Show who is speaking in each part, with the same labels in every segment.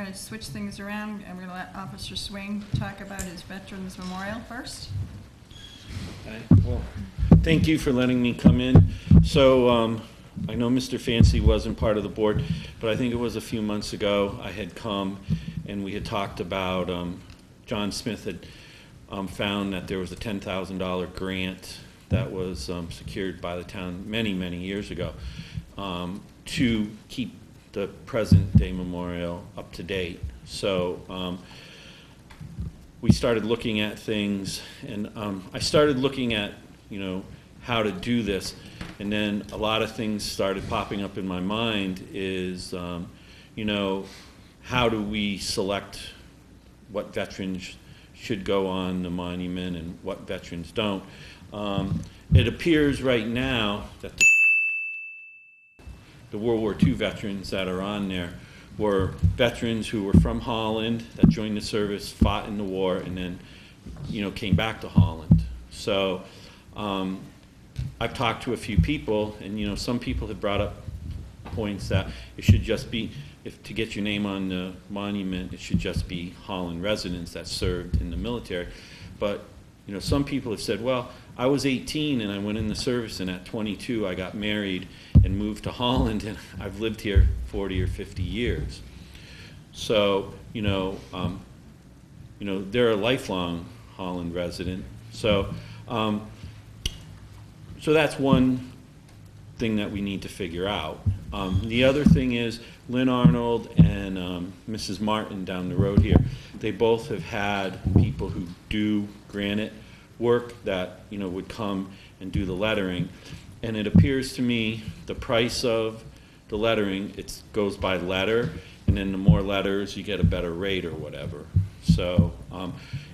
Speaker 1: going to switch things around, and we're going to let Officer Swing talk about his Veterans Memorial first.
Speaker 2: Okay. Well, thank you for letting me come in. So I know Mr. Fancy wasn't part of the board, but I think it was a few months ago I had come and we had talked about John Smith had found that there was a $10,000 grant that was secured by the town many, many years ago to keep the present day memorial up to date. So we started looking at things, and I started looking at, how to do this, and then a lot of things started popping up in my mind is, how do we select what veterans should go on the monument and what veterans don't. It appears right now that the World War II veterans that are on there were veterans who were from Holland that joined the service, fought in the war, and then, came back to Holland. So I've talked to a few people, and some people have brought up points that it should just be, if to get your name on the monument, it should just be Holland residents that served in the military. But some people have said, well, I was 18 and I went in the service, and at 22 I got married and moved to Holland, and I've lived here 40 or 50 years. So they're a lifelong Holland resident. So so that's one thing that we need to figure out. The other thing is Lynn Arnold and Mrs. Martin down the road here, they both have had people who do granite work that would come and do the lettering, and it appears to me the price of the lettering, it goes by letter, and then the more letters you get a better rate or whatever. So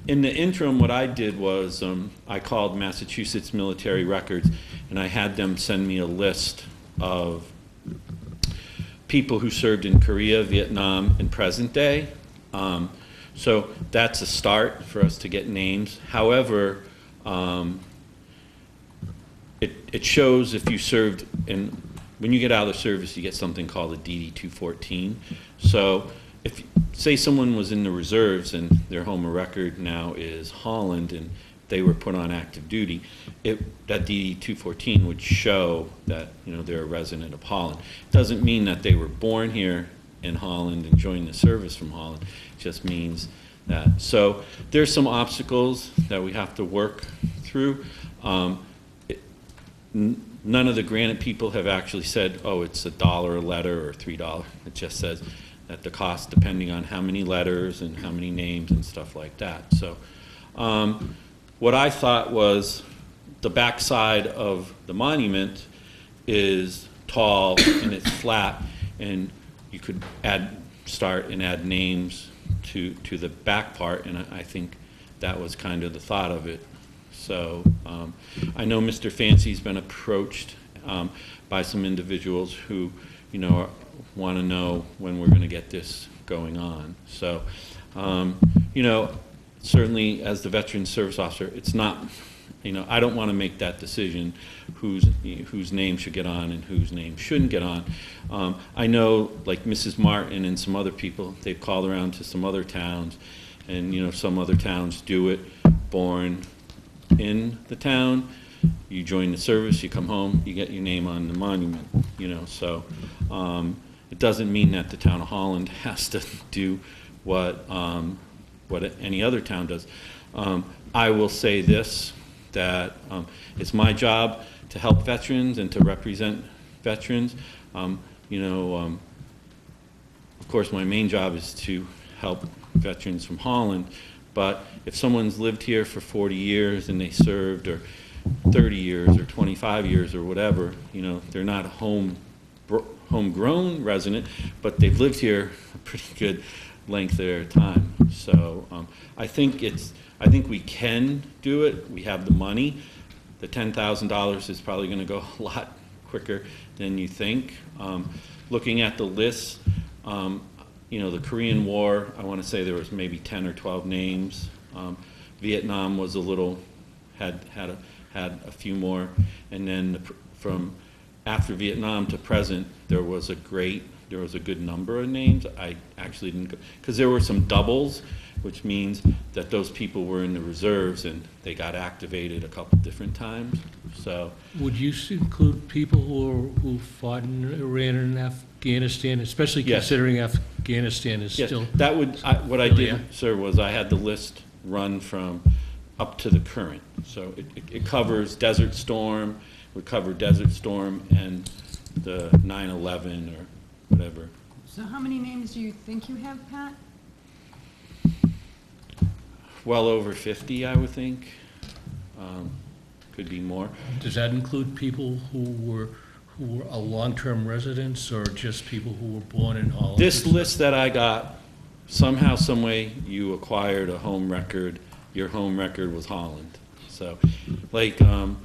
Speaker 2: in the interim, what I did was I called Massachusetts Military Records, and I had them send me a list of people who served in Korea, Vietnam, and present day. So that's a start for us to get names. However, it shows if you served in, when you get out of the service, you get something called a DD-214. So if, say someone was in the reserves and their home of record now is Holland and they were put on active duty, that DD-214 would show that they're a resident of Holland. It doesn't mean that they were born here in Holland and joined the service from Holland. It just means that. So there's some obstacles that we have to work through. None of the granite people have actually said, oh, it's $1 a letter or $3. It just says that the cost, depending on how many letters and how many names and stuff like that. So what I thought was the backside of the monument is tall and it's flat, and you could start and add names to the back part, and I think that was kind of the thought of it. So I know Mr. Fancy's been approached by some individuals who, want to know when we're going to get this going on. So, certainly as the Veteran Service Officer, it's not, I don't want to make that decision whose name should get on and whose name shouldn't get on. I know, like Mrs. Martin and some other people, they've called around to some other towns, and some other towns do it, born in the town, you join the service, you come home, you get your name on the monument, so it doesn't mean that the town of Holland has to do what any other town does. I will say this, that it's my job to help veterans and to represent veterans. Of course, my main job is to help veterans from Holland, but if someone's lived here for 40 years and they served, or 30 years or 25 years or whatever, they're not a homegrown resident, but they've lived here a pretty good length of their time. So I think we can do it. We have the money. The $10,000 is probably going to go a lot quicker than you think. Looking at the list, the Korean War, I want to say there was maybe 10 or 12 names. Vietnam was had a few more, and then from after Vietnam to present, there was a great there was a good number of names. I actually didn't go, because there were some doubles, which means that those people were in the reserves and they got activated a couple different times, so.
Speaker 3: Would you include people who fought in Iran and Afghanistan, especially
Speaker 2: Yes.
Speaker 3: considering Afghanistan is
Speaker 2: Yes,
Speaker 3: still?
Speaker 2: that would, what I
Speaker 3: Oh,
Speaker 2: did,
Speaker 3: yeah.
Speaker 2: sir, was I had the list run from up to the current. So it covers Desert Storm, would cover Desert Storm and the 9/11 or whatever.
Speaker 1: So how many names do you think you have, Pat?
Speaker 2: Well over 50, I would think. Could be more.
Speaker 3: Does that include people who were a long-term residents or just people who were born in Holland?
Speaker 2: This list that I got, somehow, some way, you acquired a home record. Your home record was Holland. So, like, a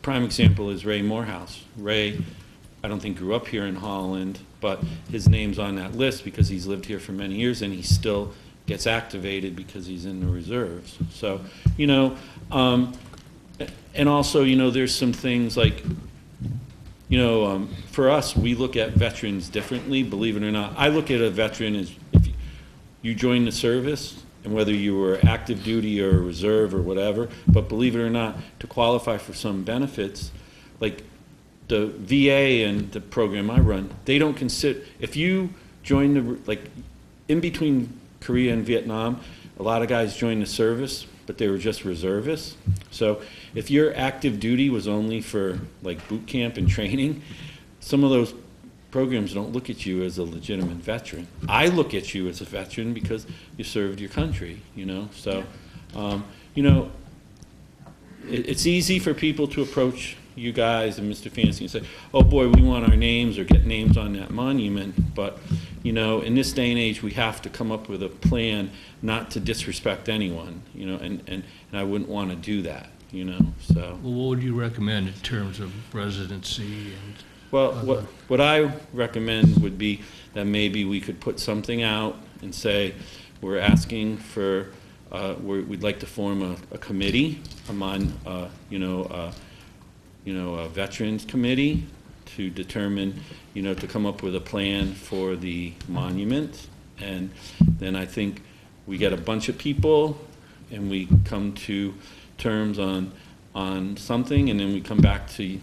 Speaker 2: prime example is Ray Morehouse. Ray, I don't think grew up here in Holland, but his name's on that list because he's lived here for many years, and he still gets activated because he's in the reserves. So, you know, and also, you know, there's some things like, you know, for us, we look at veterans differently, believe it or not. I look at a veteran as if you join the service, and whether you were active duty or reserve or whatever, but believe it or not, to qualify for some benefits, like the VA and the program I run, they don't consider, if you join the, like, in between Korea and Vietnam, a lot of guys joined the service, but they were just reservists. So if your active duty was only for like boot camp and training, some of those programs don't look at you as a legitimate veteran. I look at you as a veteran because you served your country, you know? So, you know, it's easy for people to approach you guys and Mr. Fancy and say, oh boy, we want our names or get names on that monument. But, you know, in this day and age, we have to come up with a plan not to disrespect anyone, you know, and I wouldn't want to do that, you know, so.
Speaker 3: Well, what would you recommend in terms of residency and?
Speaker 2: Well, what I recommend would be that maybe we could put something out and say, we're asking for, we'd like to form a committee among, a veterans committee to determine, you know, to come up with a plan for the monument. And then I think we get a bunch of people and we come to terms on something, and then we come back to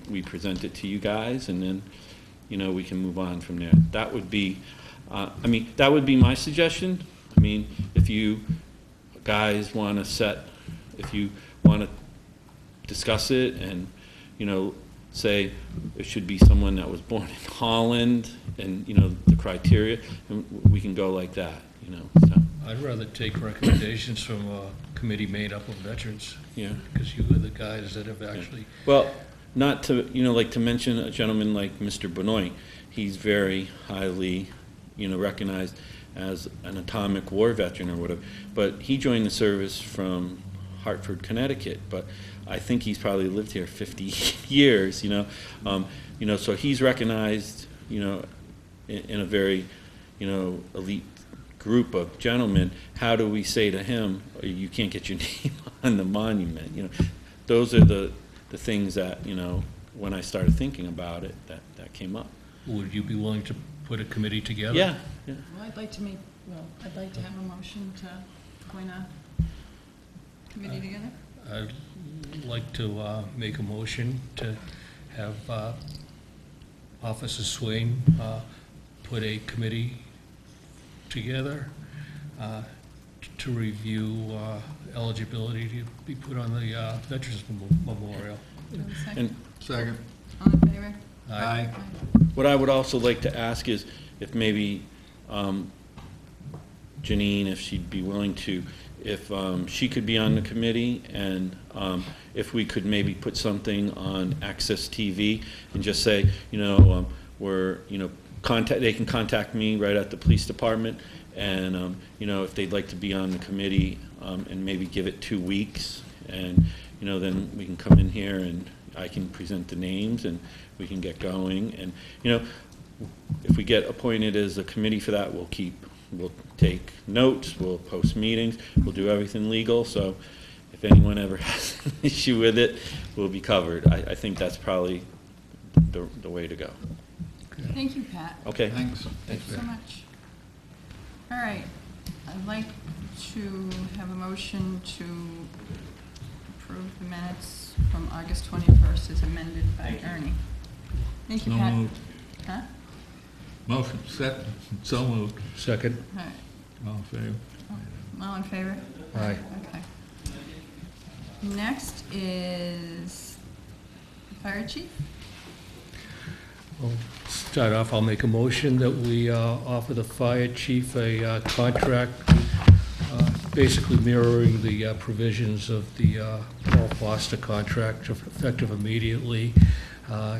Speaker 2: we present it to you guys, and then, you know, we can move on from there. That would be, I mean, that would be my suggestion. I mean, if you guys want to set, if you want to discuss it and, you know, say it should be someone that was born in Holland and, you know, the criteria, and we can go like that, you know, so.
Speaker 3: I'd rather take recommendations from a committee made up of veterans.
Speaker 2: Yeah.
Speaker 3: Because you are the guys that have actually.
Speaker 2: Well, not to, you know, like to mention a gentleman like Mr. Benoit, he's very highly, you know, recognized as an atomic war veteran or whatever, but he joined the service from Hartford, Connecticut, but I think he's probably lived here 50 years, you know, so he's recognized, you know, in a very, you know, elite group of gentlemen. How do we say to him, you can't get your name on the monument? You know, those are the things that, you know, when I started thinking about it, that came up.
Speaker 3: Would you be willing to put a committee together?
Speaker 2: Yeah.
Speaker 1: Well, I'd like to have a motion to appoint a committee together.
Speaker 3: I'd like to make a motion to have Officer Swain put a committee together to review eligibility to be put on the Veterans Memorial.
Speaker 1: Do we have a second?
Speaker 2: And
Speaker 4: Second.
Speaker 1: All in favor?
Speaker 4: Aye.
Speaker 2: what I would also like to ask is if maybe Janine, if she'd be willing to, if she could be on the committee, and if we could maybe put something on Access TV and just say, you know, we're, you know, they can contact me right at the police department, and you know, if they'd like to be on the committee, and maybe give it 2 weeks, and you know, then we can come in here and I can present the names and we can get going. And you know, if we get appointed as a committee for that, we'll take notes, we'll post meetings, we'll do everything legal, so if anyone ever has an issue with it, we'll be covered. I think that's probably the way to go.
Speaker 1: Thank you, Pat.
Speaker 2: Okay.
Speaker 4: Thanks.
Speaker 1: Thank you so much. All right, I'd like to have a motion to approve the minutes from August 21st as amended by Ernie. Thank you,
Speaker 4: So
Speaker 1: Pat.
Speaker 4: moved.
Speaker 1: Huh?
Speaker 4: Motion set, so moved.
Speaker 3: Second?
Speaker 1: All right,
Speaker 4: All in favor?
Speaker 1: all in favor?
Speaker 3: Aye.
Speaker 1: Okay. Next is the fire chief.
Speaker 3: Well, start off, I'll make a motion that we offer the fire chief a contract basically mirroring the provisions of the Paul Foster contract, effective immediately,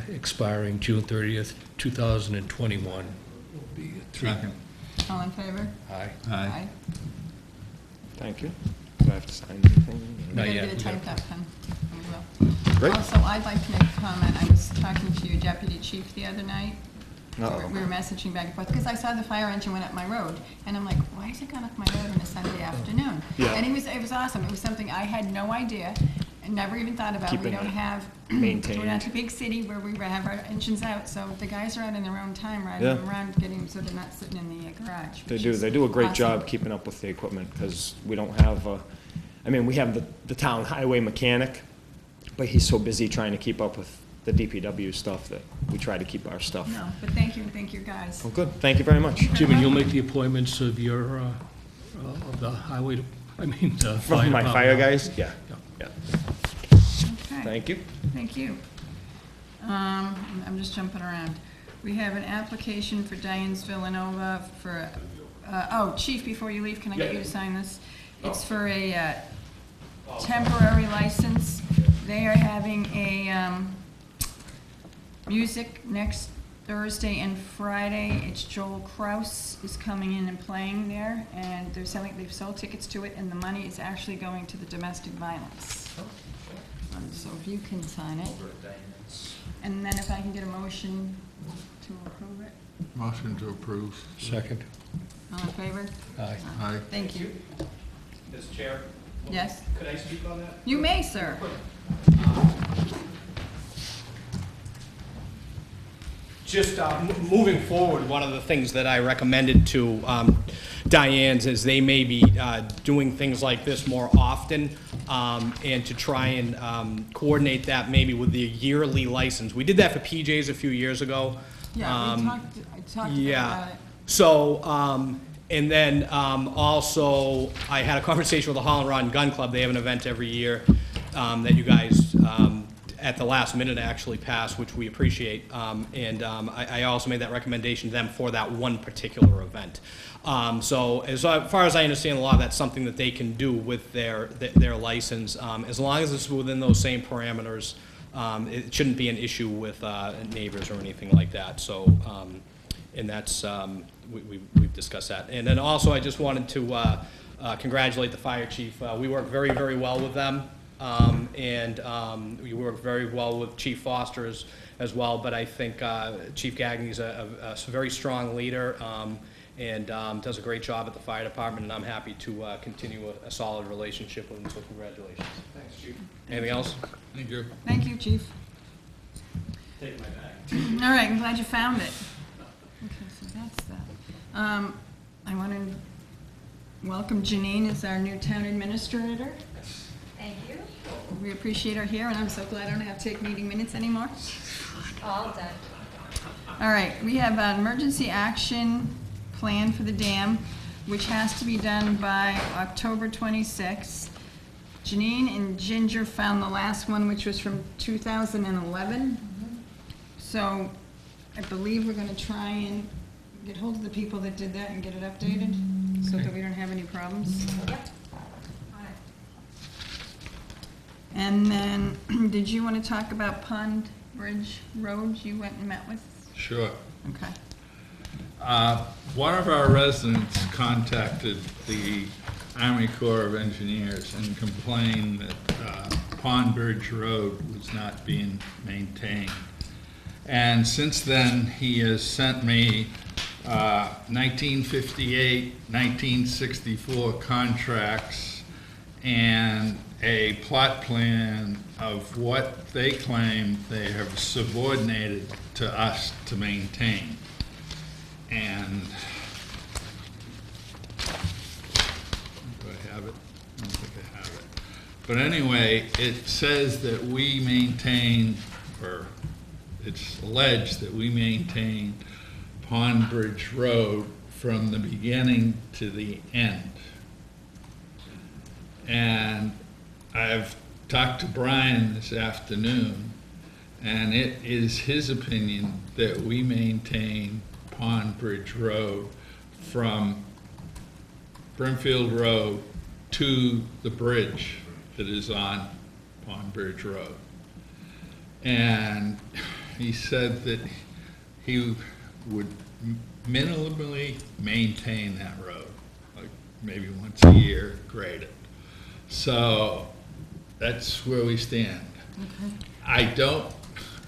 Speaker 3: expiring June 30th, 2021. Will be
Speaker 4: Second.
Speaker 1: All in favor?
Speaker 3: Aye.
Speaker 4: Aye.
Speaker 2: Thank you. Do I have to sign anything?
Speaker 3: Not
Speaker 1: We're
Speaker 3: yet.
Speaker 1: gonna get a typed up pen. We will.
Speaker 2: Great.
Speaker 1: Also, I'd like to make a comment. I was talking to your deputy chief the other night.
Speaker 2: Uh-oh.
Speaker 1: We were messaging back and forth, because I saw the fire engine went up my road, and I'm like, why is it going up my road on a Sunday afternoon?
Speaker 2: Yeah.
Speaker 1: And it was awesome. It was something I had no idea, and never even thought about. We
Speaker 2: Keeping
Speaker 1: don't
Speaker 2: it
Speaker 1: have,
Speaker 2: maintained.
Speaker 1: we're not a big city where we have our engines out, so the guys are out in their own time riding
Speaker 2: Yeah.
Speaker 1: them around, getting them so they're not sitting in the garage.
Speaker 5: They
Speaker 1: which
Speaker 5: do.
Speaker 1: is
Speaker 5: They do a great
Speaker 1: awesome.
Speaker 5: job keeping up with the equipment because we don't have, I mean, we have the town highway mechanic, but he's so busy trying to keep up with the DPW stuff that we try to keep our stuff.
Speaker 1: No, but thank you guys.
Speaker 5: Well, good. Thank you very much.
Speaker 3: Jim, and you'll make the appointments of your, of the highway, the fire
Speaker 5: From my
Speaker 3: department.
Speaker 5: fire guys? Yeah.
Speaker 3: Yeah.
Speaker 5: Yeah.
Speaker 1: Okay.
Speaker 5: Thank you.
Speaker 1: Thank you. I'm just jumping around. We have an application for Diane's Villanova for, Chief, before you leave, can I get you to sign this? It's for a temporary license. They are having a music next Thursday and Friday. It's Joel Kraus is coming in and playing there, and they've sold tickets to it, and the money is actually going to the domestic violence. So if you can sign it. And then if I can get a motion to approve it.
Speaker 4: Motion to approve.
Speaker 3: Second?
Speaker 1: All in favor?
Speaker 3: Aye.
Speaker 4: Aye.
Speaker 1: Thank you.
Speaker 6: Mr. Chair,
Speaker 1: Yes?
Speaker 6: could I speak on that?
Speaker 1: You may, sir.
Speaker 6: Just moving forward, one of the things that I recommended to Diane's is they may be doing things like this more often, and to try and coordinate that maybe with the yearly license. We did that for PJ's a few years ago.
Speaker 1: Yeah, I talked about it.
Speaker 6: So, and then also, I had a conversation with the Holland Rod and Gun Club. They have an event every year that you guys, at the last minute, actually passed, which we appreciate. I also made that recommendation to them for that one particular event. So as far as I understand the law, that's something that they can do with their license. As long as it's within those same parameters, it shouldn't be an issue with neighbors or anything like that. So, and that's, we've discussed that. And then also, I just wanted to congratulate the fire chief. We work very, very well with them. We work very well with Chief Foster as well, but I think Chief Gagny's a very strong leader and does a great job at the fire department, and I'm happy to continue a solid relationship with him, so congratulations. Thanks, Chief. Anything else?
Speaker 4: Thank you.
Speaker 1: Thank you, Chief.
Speaker 6: Take my bag.
Speaker 1: All right, I'm glad you found it. Okay, so that's that. I want to welcome Janine as our new town administrator.
Speaker 7: Thank you.
Speaker 1: We appreciate her here, and I'm so glad I don't have to take meeting minutes anymore.
Speaker 7: All done.
Speaker 1: All right, we have an emergency action plan for the dam, which has to be done by October 26th. Janine and Ginger found the last one, which was from 2011. So I believe we're going to try and get hold of the people that did that and get it updated, so that we don't have any problems.
Speaker 7: Yep.
Speaker 1: And then, did you want to talk about Pond Bridge Road you went and met with?
Speaker 4: Sure.
Speaker 1: Okay.
Speaker 4: One of our residents contacted the Army Corps of Engineers and complained that Pond Bridge Road was not being maintained. And since then, he has sent me 1958, 1964 contracts and a plot plan of what they claim they have subordinated to us to maintain. And do I have it? I don't think I have it. But anyway, it says that we maintain, or it's alleged that we maintain Pond Bridge Road from the beginning to the end. And I've talked to Brian this afternoon, and it is his opinion that we maintain Pond Bridge Road from Brimfield Road to the bridge that is on Pond Bridge Road. And he said that he would minimally maintain that road, like maybe once a year, grade it. So that's where we stand.
Speaker 1: Okay.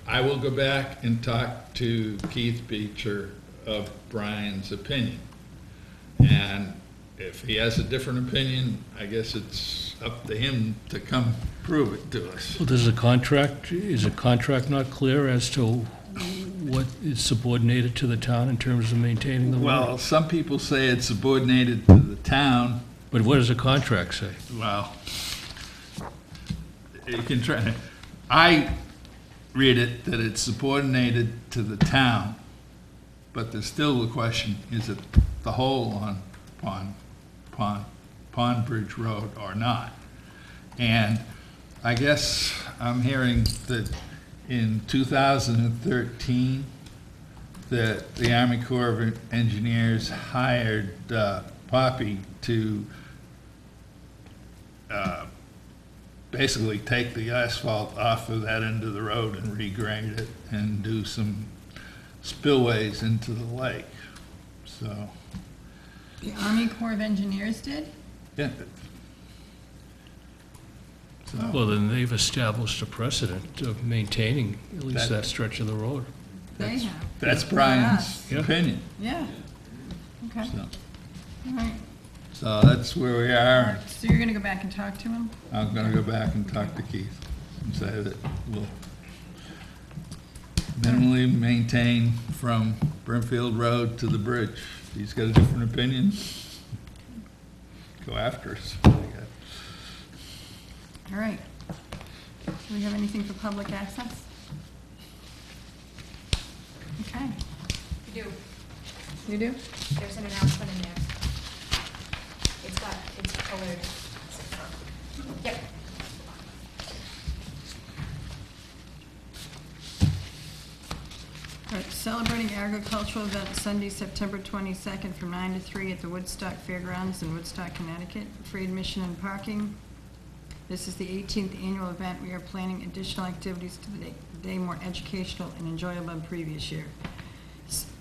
Speaker 4: I will go back and talk to Keith Beecher of Brian's opinion. And if he has a different opinion, I guess it's up to him to come prove it to us.
Speaker 3: Well, is a contract not clear as to what is subordinated to the town in terms of maintaining the road?
Speaker 4: Well, some people say it's subordinated to the town.
Speaker 3: But what does the contract say?
Speaker 4: Well, you can try. I read it that it's subordinated to the town, but there's still the question, is it the whole on Pond Bridge Road or not? And I guess I'm hearing that in 2013, that the Army Corps of Engineers hired Poppy to basically take the asphalt off of that end of the road and regrade it and do some spillways into the lake. So,
Speaker 1: The Army Corps of Engineers did?
Speaker 4: yeah. So,
Speaker 3: Well, then they've established a precedent of maintaining at least that stretch of the road.
Speaker 1: They have.
Speaker 4: that's Brian's
Speaker 3: Yeah.
Speaker 4: opinion.
Speaker 1: Yeah. Okay.
Speaker 4: So,
Speaker 1: All right.
Speaker 4: so that's where we are.
Speaker 1: So you're gonna go back and talk to him?
Speaker 4: I'm gonna go back and talk to Keith and say that we'll minimally maintain from Brimfield Road to the bridge. If he's got a different opinion, go after us. I guess.
Speaker 1: All right. Do we have anything for public access? Okay.
Speaker 7: You do.
Speaker 1: You do?
Speaker 7: There's an announcement in there. It's colored. Yep.
Speaker 1: All right, celebrating agricultural event Sunday, September 22nd from 9 to 3 at the Woodstock Fairgrounds in Woodstock, Connecticut. Free admission and parking. This is the 18th annual event. We are planning additional activities to the day more educational and enjoyable than previous year.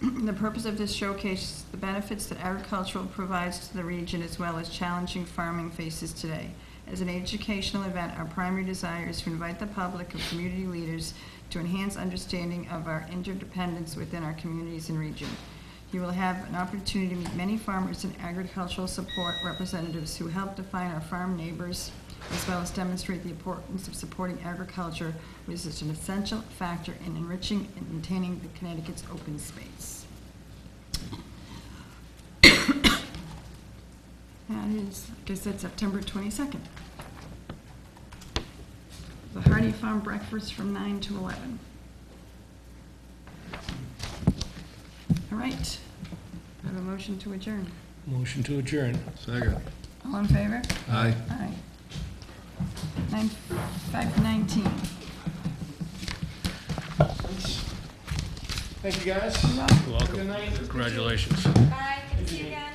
Speaker 1: The purpose of this showcase is the benefits that agriculture provides to the region as well as challenging farming faces today. As an educational event, our primary desire is to invite the public and community leaders to enhance understanding of our interdependence within our communities and region. You will have an opportunity to meet many farmers and agricultural support representatives who help define our farm neighbors, as well as demonstrate the importance of supporting agriculture, which is an essential factor in enriching and maintaining the Connecticut's open space. That is, like I said, September 22nd. The Hardy Farm Breakfast from 9 to 11. All right. I have a motion to adjourn.
Speaker 3: Motion to adjourn.
Speaker 4: Second.
Speaker 1: All in favor?
Speaker 4: Aye.
Speaker 1: Aye. 5:19.
Speaker 5: Thank you, guys.
Speaker 3: Welcome. Congratulations.
Speaker 7: Bye, good to see you again.